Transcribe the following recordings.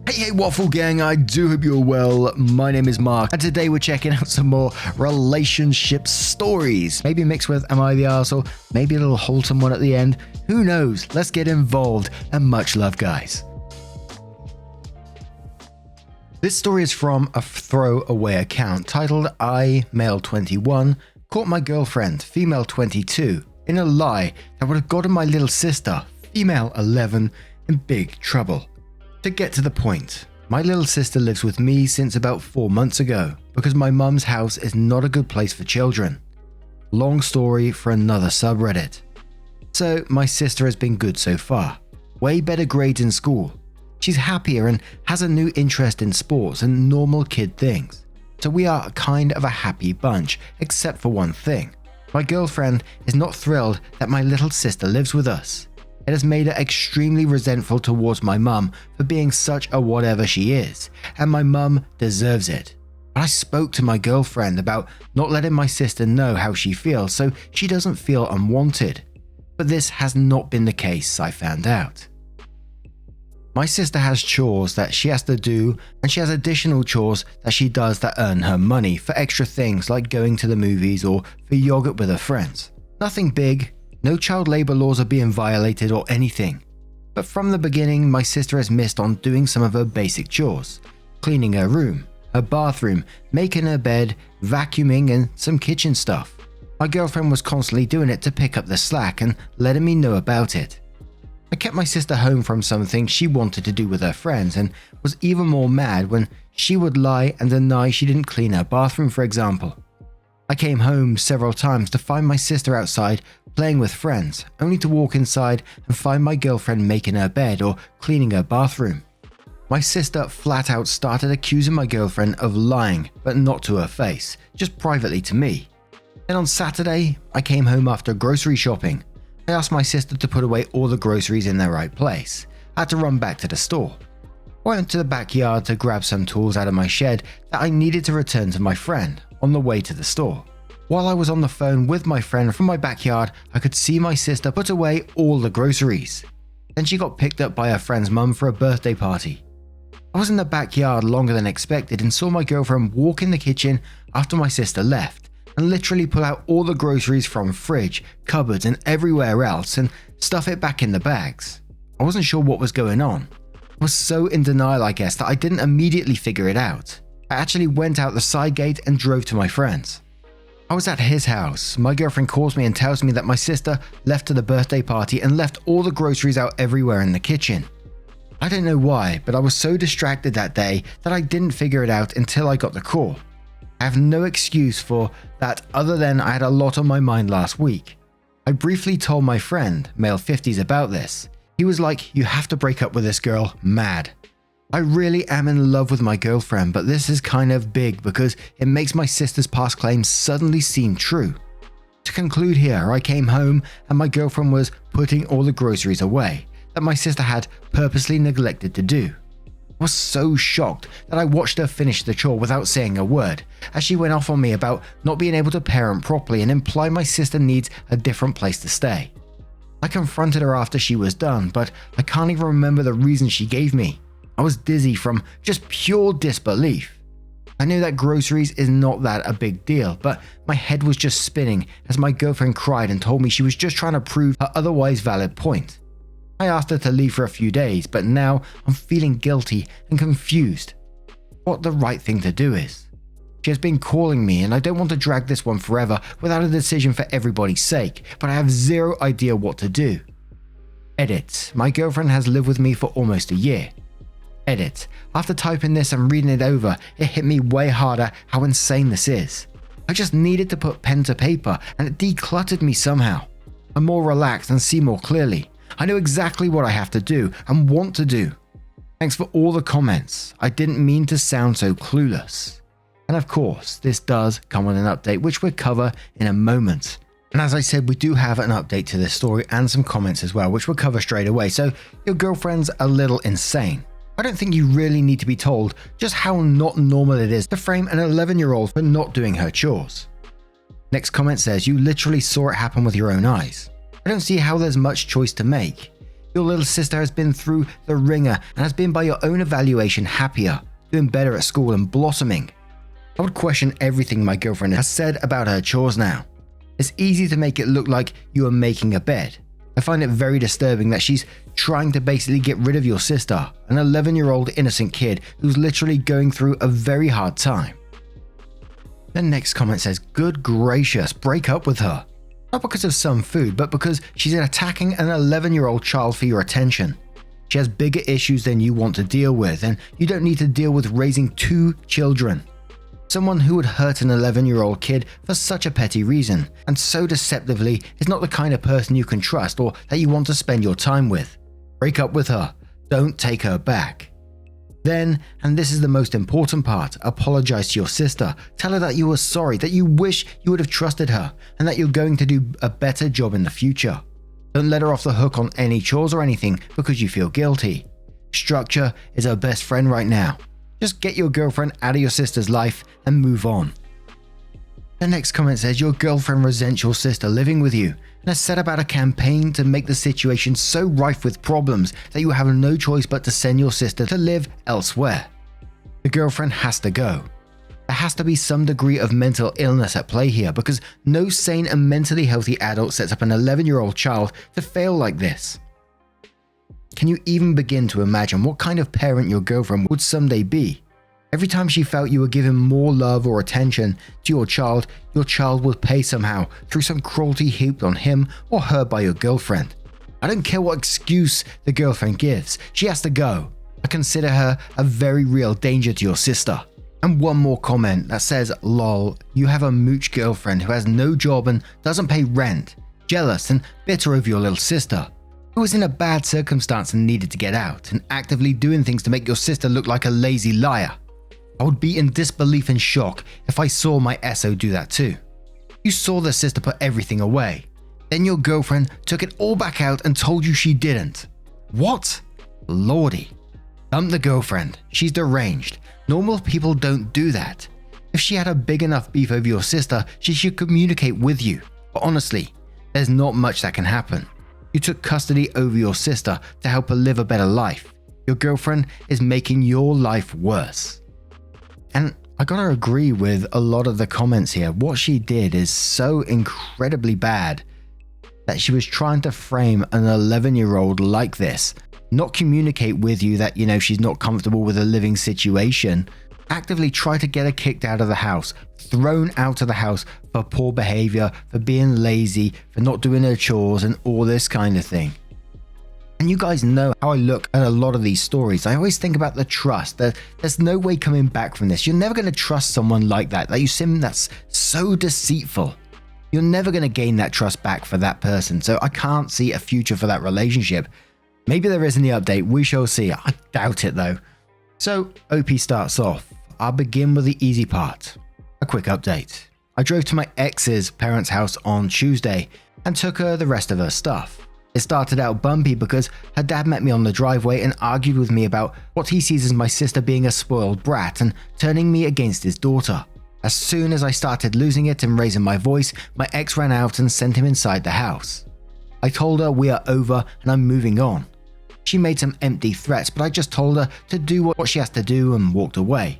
Hey Waffle Gang, I do hope you're well. My name is Mark, and today we're checking out some more relationship stories. Maybe mixed with Am I the Arsehole? Maybe a little wholesome one at the end. Who knows? Let's get involved, and much love, guys. This story is from a throwaway account titled I, male 21, caught my girlfriend, female 22, in a lie that would have gotten my little sister, female 11, in big trouble. To get to the point, my little sister lives with me since about 4 months ago because my mum's house is not a good place for children. Long story for another subreddit. So my sister has been good so far. Way better grades in school. She's happier and has a new interest in sports and normal kid things. So we are kind of a happy bunch, except for one thing. My girlfriend is not thrilled that my little sister lives with us. It has made her extremely resentful towards my mum for being such a whatever she is, and my mum deserves it. But I spoke to my girlfriend about not letting my sister know how she feels so she doesn't feel unwanted. But this has not been the case, I found out. My sister has chores that she has to do, and she has additional chores that she does that earn her money for extra things like going to the movies or for yogurt with her friends. Nothing big. No child labor laws are being violated or anything. But from the beginning, my sister has missed on doing some of her basic chores. Cleaning her room, her bathroom, making her bed, vacuuming and some kitchen stuff. My girlfriend was constantly doing it to pick up the slack and letting me know about it. I kept my sister home from something she wanted to do with her friends and was even more mad when she would lie and deny she didn't clean her bathroom, for example. I came home several times to find my sister outside playing with friends, only to walk inside and find my girlfriend making her bed or cleaning her bathroom. My sister flat out started accusing my girlfriend of lying, but not to her face, just privately to me. Then on Saturday, I came home after grocery shopping. I asked my sister to put away all the groceries in their right place. I had to run back to the store. I went to the backyard to grab some tools out of my shed that I needed to return to my friend on the way to the store. While I was on the phone with my friend from my backyard, I could see my sister put away all the groceries. Then she got picked up by her friend's mum for a birthday party. I was in the backyard longer than expected and saw my girlfriend walk in the kitchen after my sister left and literally pull out all the groceries from fridge, cupboards and everywhere else and stuff it back in the bags. I wasn't sure what was going on. I was so in denial, I guess, that I didn't immediately figure it out. I actually went out the side gate and drove to my friend's. I was at his house. My girlfriend calls me and tells me that my sister left to the birthday party and left all the groceries out everywhere in the kitchen. I don't know why, but I was so distracted that day that I didn't figure it out until I got the call. I have no excuse for that other than I had a lot on my mind last week. I briefly told my friend, male 50s, about this. He was like, "You have to break up with this girl, mad." I really am in love with my girlfriend, but this is kind of big because it makes my sister's past claims suddenly seem true. To conclude here, I came home and my girlfriend was putting all the groceries away that my sister had purposely neglected to do. I was so shocked that I watched her finish the chore without saying a word, as she went off on me about not being able to parent properly and imply my sister needs a different place to stay. I confronted her after she was done, but I can't even remember the reason she gave me. I was dizzy from just pure disbelief. I knew that groceries is not that a big deal, but my head was just spinning as my girlfriend cried and told me she was just trying to prove her otherwise valid point. I asked her to leave for a few days, but now I'm feeling guilty and confused. What the right thing to do is. She has been calling me and I don't want to drag this one forever without a decision for everybody's sake, but I have zero idea what to do. Edit. My girlfriend has lived with me for almost a year. Edit. After typing this and reading it over, it hit me way harder how insane this is. I just needed to put pen to paper and it decluttered me somehow. I'm more relaxed and see more clearly. I know exactly what I have to do and want to do. Thanks for all the comments. I didn't mean to sound so clueless. And of course, this does come with an update which we'll cover in a moment. And as I said, we do have an update to this story and some comments as well, which we'll cover straight away. So your girlfriend's a little insane. I don't think you really need to be told just how not normal it is to frame an 11-year-old for not doing her chores. Next comment says, you literally saw it happen with your own eyes. I don't see how there's much choice to make. Your little sister has been through the ringer and has been by your own evaluation happier, doing better at school and blossoming. I would question everything my girlfriend has said about her chores now. It's easy to make it look like you are making a bed. I find it very disturbing that she's trying to basically get rid of your sister, an 11-year-old innocent kid who's literally going through a very hard time. The next comment says, good gracious, break up with her. Not because of some food, but because she's attacking an 11-year-old child for your attention. She has bigger issues than you want to deal with, and you don't need to deal with raising 2 children. Someone who would hurt an 11-year-old kid for such a petty reason, and so deceptively, is not the kind of person you can trust or that you want to spend your time with. Break up with her. Don't take her back. Then, and this is the most important part, apologize to your sister. Tell her that you are sorry, that you wish you would have trusted her, and that you're going to do a better job in the future. Don't let her off the hook on any chores or anything because you feel guilty. Structure is her best friend right now. Just get your girlfriend out of your sister's life and move on. The next comment says, your girlfriend resents your sister living with you and has set about a campaign to make the situation so rife with problems that you have no choice but to send your sister to live elsewhere. The girlfriend has to go. There has to be some degree of mental illness at play here because no sane and mentally healthy adult sets up an 11-year-old child to fail like this. Can you even begin to imagine what kind of parent your girlfriend would someday be? Every time she felt you were giving more love or attention to your child would pay somehow through some cruelty heaped on him or her by your girlfriend. I don't care what excuse the girlfriend gives, she has to go. I consider her a very real danger to your sister. And one more comment that says, lol, you have a mooch girlfriend who has no job and doesn't pay rent, jealous and bitter over your little sister, who was in a bad circumstance and needed to get out, and actively doing things to make your sister look like a lazy liar. I would be in disbelief and shock if I saw my SO do that too. You saw the sister put everything away. Then your girlfriend took it all back out and told you she didn't. What? Lordy. Dump the girlfriend. She's deranged. Normal people don't do that. If she had a big enough beef over your sister, she should communicate with you. But honestly, there's not much that can happen. You took custody over your sister to help her live a better life. Your girlfriend is making your life worse. And I gotta agree with a lot of the comments here. What she did is so incredibly bad that she was trying to frame an 11-year-old like this, not communicate with you that, she's not comfortable with a living situation, actively try to get her kicked out of the house, thrown out of the house for poor behavior, for being lazy, for not doing her chores and all this kind of thing. And you guys know how I look at a lot of these stories. I always think about the trust. There's no way coming back from this. You're never going to trust someone like that you seem that's so deceitful. You're never going to gain that trust back for that person. So I can't see a future for that relationship. Maybe there is in the update. We shall see. I doubt it though. So OP starts off. I'll begin with the easy part. A quick update. I drove to my ex's parents' house on Tuesday and took her the rest of her stuff. It started out bumpy because her dad met me on the driveway and argued with me about what he sees as my sister being a spoiled brat and turning me against his daughter. As soon as I started losing it and raising my voice, my ex ran out and sent him inside the house. I told her we are over and I'm moving on. She made some empty threats, but I just told her to do what she has to do and walked away.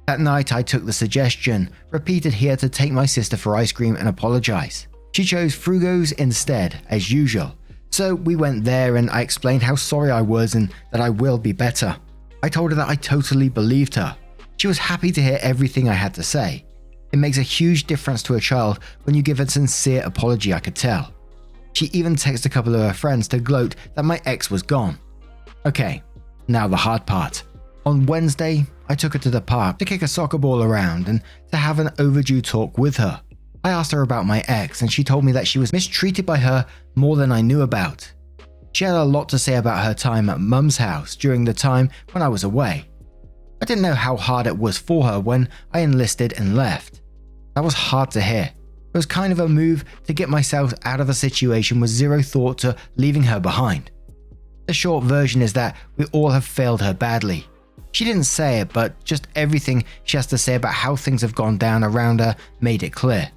That night I took the suggestion, repeated here, to take my sister for ice cream and apologize. She chose Frugos instead, as usual. So we went there and I explained how sorry I was and that I will be better. I told her that I totally believed her. She was happy to hear everything I had to say. It makes a huge difference to a child when you give a sincere apology, I could tell. She even texted a couple of her friends to gloat that my ex was gone. Okay, now the hard part. On Wednesday, I took her to the park to kick a soccer ball around and to have an overdue talk with her. I asked her about my ex and she told me that she was mistreated by her more than I knew about. She had a lot to say about her time at Mum's house during the time when I was away. I didn't know how hard it was for her when I enlisted and left. That was hard to hear. It was kind of a move to get myself out of the situation with zero thought to leaving her behind. The short version is that we all have failed her badly. She didn't say it, but just everything she has to say about how things have gone down around her made it clear.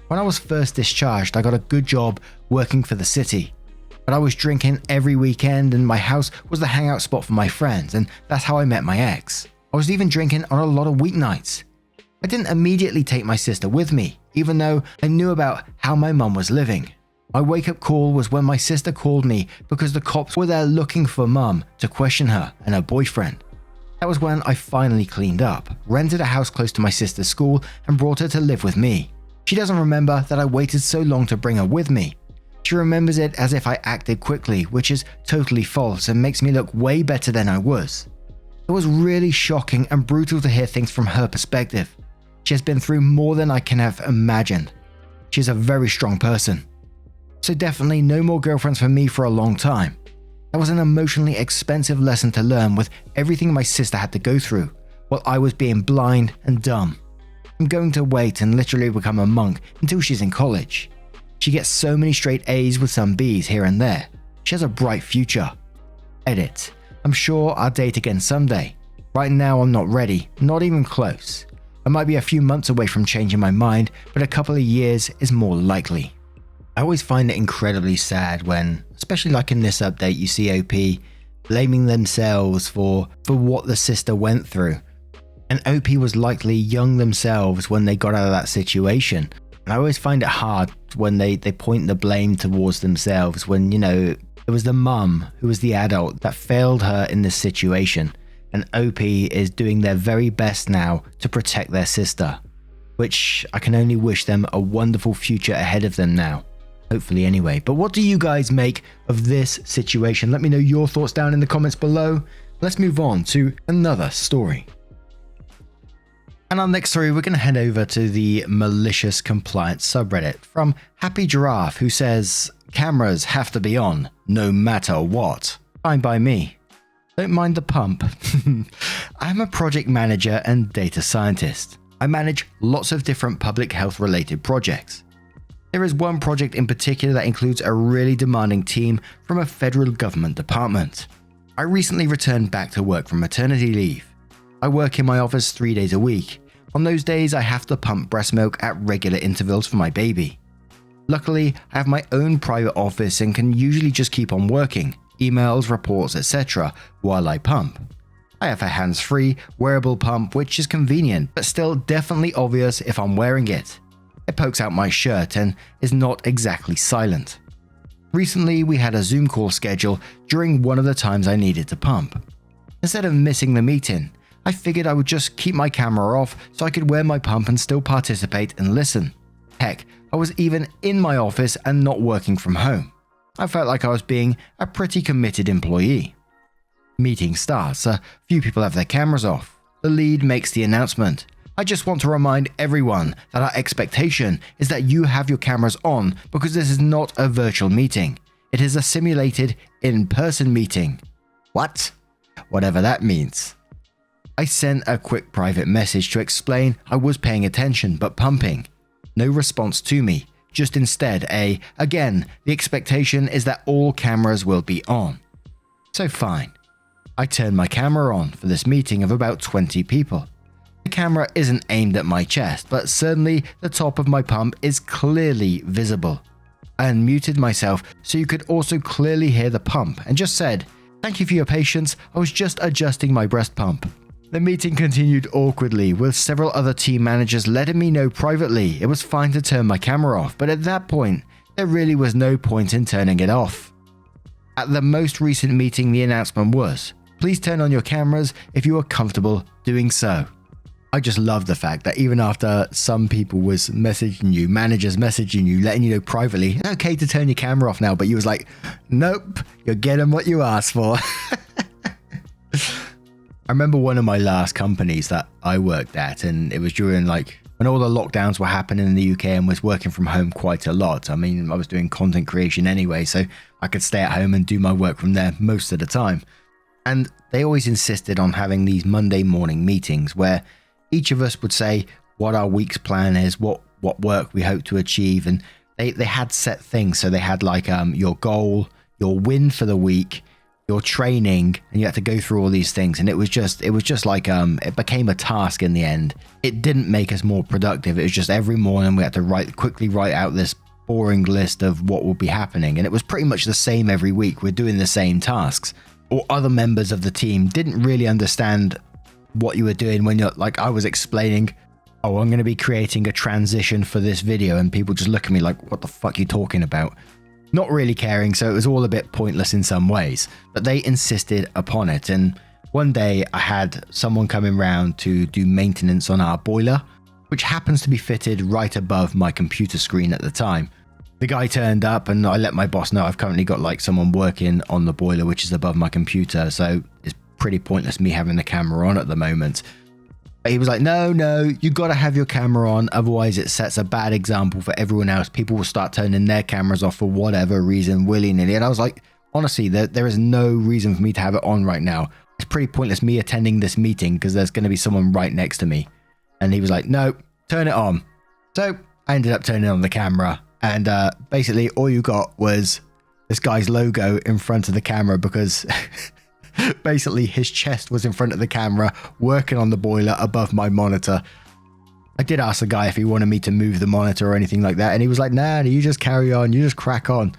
When I was first discharged, I got a good job working for the city. But I was drinking every weekend and my house was the hangout spot for my friends, and that's how I met my ex. I was even drinking on a lot of weeknights. I didn't immediately take my sister with me, even though I knew about how my mum was living. My wake-up call was when my sister called me because the cops were there looking for mum to question her and her boyfriend. That was when I finally cleaned up, rented a house close to my sister's school, and brought her to live with me. She doesn't remember that I waited so long to bring her with me. She remembers it as if I acted quickly, which is totally false and makes me look way better than I was. It was really shocking and brutal to hear things from her perspective. She has been through more than I can have imagined. She's a very strong person. So definitely no more girlfriends for me for a long time. That was an emotionally expensive lesson to learn with everything my sister had to go through, while I was being blind and dumb. I'm going to wait and literally become a monk until she's in college. She gets so many straight A's with some B's here and there. She has a bright future. Edit. I'm sure I'll date again someday. Right now I'm not ready, not even close. I might be a few months away from changing my mind, but a couple of years is more likely. I always find it incredibly sad when, especially like in this update, you see OP blaming themselves for what the sister went through. And OP was likely young themselves when they got out of that situation. And I always find it hard when they point the blame towards themselves when, you know, it was the mum who was the adult that failed her in this situation. And OP is doing their very best now to protect their sister, which I can only wish them a wonderful future ahead of them now. Hopefully anyway. But what do you guys make of this situation? Let me know your thoughts down in the comments below. Let's move on to another story. And our next story, we're going to head over to the malicious compliance subreddit from Happy Giraffe, who says, cameras have to be on, no matter what. Fine by me. Don't mind the pump. I'm a project manager and data scientist. I manage lots of different public health related projects. There is one project in particular that includes a really demanding team from a federal government department. I recently returned back to work from maternity leave. I work in my office 3 days a week. On those days, I have to pump breast milk at regular intervals for my baby. Luckily, I have my own private office and can usually just keep on working, emails, reports, etc. while I pump. I have a hands-free, wearable pump which is convenient, but still definitely obvious if I'm wearing it. It pokes out my shirt and is not exactly silent. Recently, we had a Zoom call schedule during one of the times I needed to pump. Instead of missing the meeting, I figured I would just keep my camera off so I could wear my pump and still participate and listen. Heck, I was even in my office and not working from home. I felt like I was being a pretty committed employee. Meeting starts, a few people have their cameras off. The lead makes the announcement. I just want to remind everyone that our expectation is that you have your cameras on because this is not a virtual meeting. It is a simulated in-person meeting. What? Whatever that means. I sent a quick private message to explain I was paying attention but pumping. No response to me, just instead again, the expectation is that all cameras will be on. So fine. I turned my camera on for this meeting of about 20 people. The camera isn't aimed at my chest, but certainly the top of my pump is clearly visible. I unmuted myself so you could also clearly hear the pump and just said, "Thank you for your patience, I was just adjusting my breast pump." The meeting continued awkwardly, with several other team managers letting me know privately it was fine to turn my camera off, but at that point, there really was no point in turning it off. At the most recent meeting, the announcement was, "Please turn on your cameras if you are comfortable doing so." I just love the fact that even after some people was messaging you, managers messaging you, letting you know privately, it's okay to turn your camera off now, but you was like, nope, you're getting what you asked for. I remember one of my last companies that I worked at, and it was during like when all the lockdowns were happening in the UK and was working from home quite a lot. I mean, I was doing content creation anyway, so I could stay at home and do my work from there most of the time. And they always insisted on having these Monday morning meetings where each of us would say what our week's plan is, what work we hope to achieve, and they had set things. So they had like your goal, your win for the week, your training, and you had to go through all these things. And it was just like it became a task in the end. It didn't make us more productive. It was just every morning we had to quickly write out this boring list of what will be happening. And it was pretty much the same every week. We're doing the same tasks. Or other members of the team didn't really understand what you were doing when you're like, I was explaining, oh, I'm going to be creating a transition for this video. And people just look at me like, what the fuck are you talking about? Not really caring. So it was all a bit pointless in some ways, but they insisted upon it. And one day I had someone coming round to do maintenance on our boiler, which happens to be fitted right above my computer screen at the time. The guy turned up and I let my boss know I've currently got like someone working on the boiler, which is above my computer. So it's pretty pointless me having the camera on at the moment. But he was like, no, you got to have your camera on. Otherwise it sets a bad example for everyone else. People will start turning their cameras off for whatever reason, willy-nilly. And I was like, honestly, there is no reason for me to have it on right now. It's pretty pointless me attending this meeting because there's going to be someone right next to me. And he was like, no, turn it on. So I ended up turning on the camera. And basically all you got was this guy's logo in front of the camera because basically his chest was in front of the camera working on the boiler above my monitor. I did ask the guy if he wanted me to move the monitor or anything like that. And he was like, nah, you just carry on. You just crack on.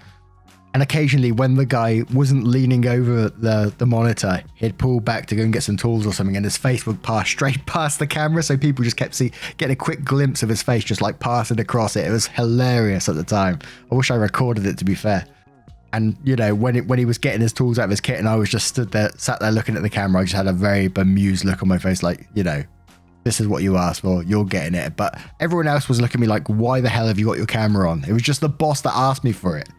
And occasionally when the guy wasn't leaning over the monitor, he'd pull back to go and get some tools or something and his face would pass straight past the camera. So people just kept getting a quick glimpse of his face just like passing across it. It was hilarious at the time. I wish I recorded it, to be fair. And, you know, when he was getting his tools out of his kit and I was just sat there looking at the camera, I just had a very bemused look on my face like, you know, this is what you asked for, you're getting it. But everyone else was looking at me like, why the hell have you got your camera on? It was just the boss that asked me for it.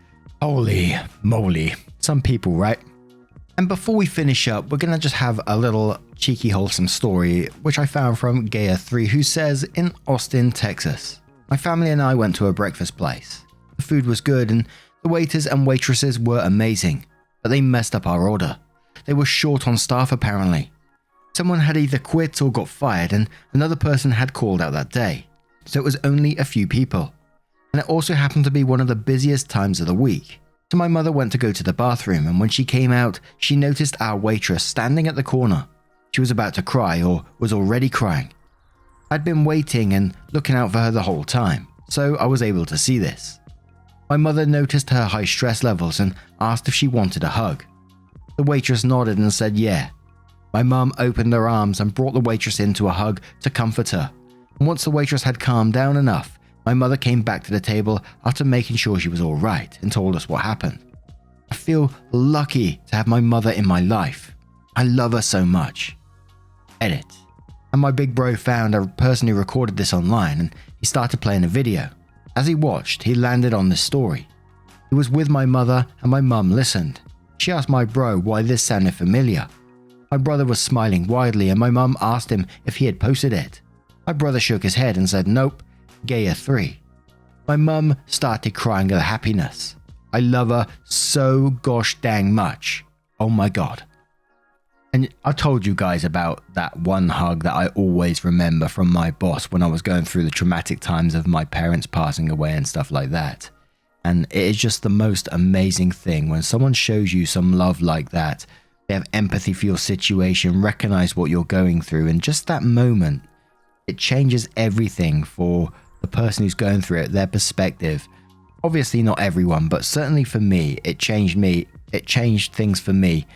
Holy moly. Some people, right? And before we finish up, we're going to just have a little cheeky, wholesome story, which I found from Gaia3, who says, in Austin, Texas, my family and I went to a breakfast place. The food was good and the waiters and waitresses were amazing, but they messed up our order. They were short on staff apparently. Someone had either quit or got fired and another person had called out that day. So it was only a few people. And it also happened to be one of the busiest times of the week. So my mother went to go to the bathroom and when she came out, she noticed our waitress standing at the corner. She was about to cry or was already crying. I'd been waiting and looking out for her the whole time, so I was able to see this. My mother noticed her high stress levels and asked if she wanted a hug. The waitress nodded and said yeah. My mum opened her arms and brought the waitress into a hug to comfort her. And once the waitress had calmed down enough, my mother came back to the table after making sure she was all right and told us what happened. I feel lucky to have my mother in my life. I love her so much. Edit. And my big bro found a person who recorded this online and he started playing a video. As he watched, he landed on this story. He was with my mother and my mum listened. She asked my bro why this sounded familiar. My brother was smiling widely and my mum asked him if he had posted it. My brother shook his head and said nope. Gaia3. My mum started crying at happiness. I love her so gosh dang much. Oh my god. And I told you guys about that one hug that I always remember from my boss when I was going through the traumatic times of my parents passing away and stuff like that. And it is just the most amazing thing when someone shows you some love like that. They have empathy for your situation, recognize what you're going through, and just that moment, it changes everything for the person who's going through it, their perspective. Obviously not everyone, but certainly for me, it changed things for me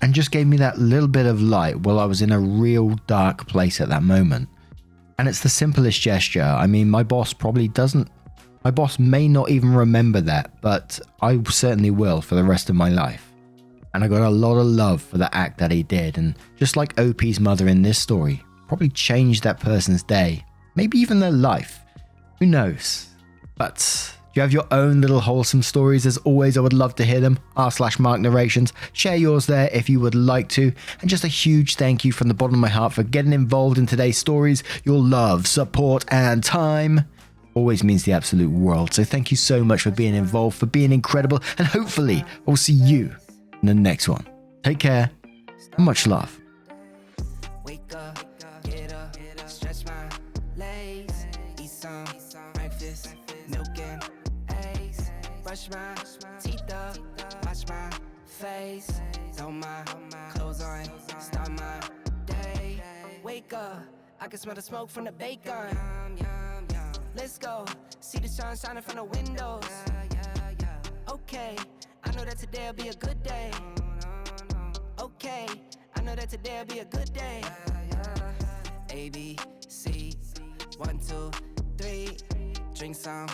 and just gave me that little bit of light while I was in a real dark place at that moment. And it's the simplest gesture. I mean, my boss may not even remember that, but I certainly will for the rest of my life. And I got a lot of love for the act that he did, and just like OP's mother in this story, probably changed that person's day, maybe even their life. Who knows? But do you have your own little wholesome stories? As always, I would love to hear them. r/Mark Narrations. Share yours there if you would like to. And just a huge thank you from the bottom of my heart for getting involved in today's stories. Your love, support, and time always means the absolute world. So thank you so much for being involved, for being incredible. And hopefully I'll see you in the next one. Take care and much love. Brush my teeth up, watch my face, throw my clothes on, start my day. Wake up, I can smell the smoke from the bacon. let's go. See the sun shining from the windows. Okay, I know that today'll be a good day. Okay, I know that today'll be a good day. A, B, C, 1, 2, 3. Drink some,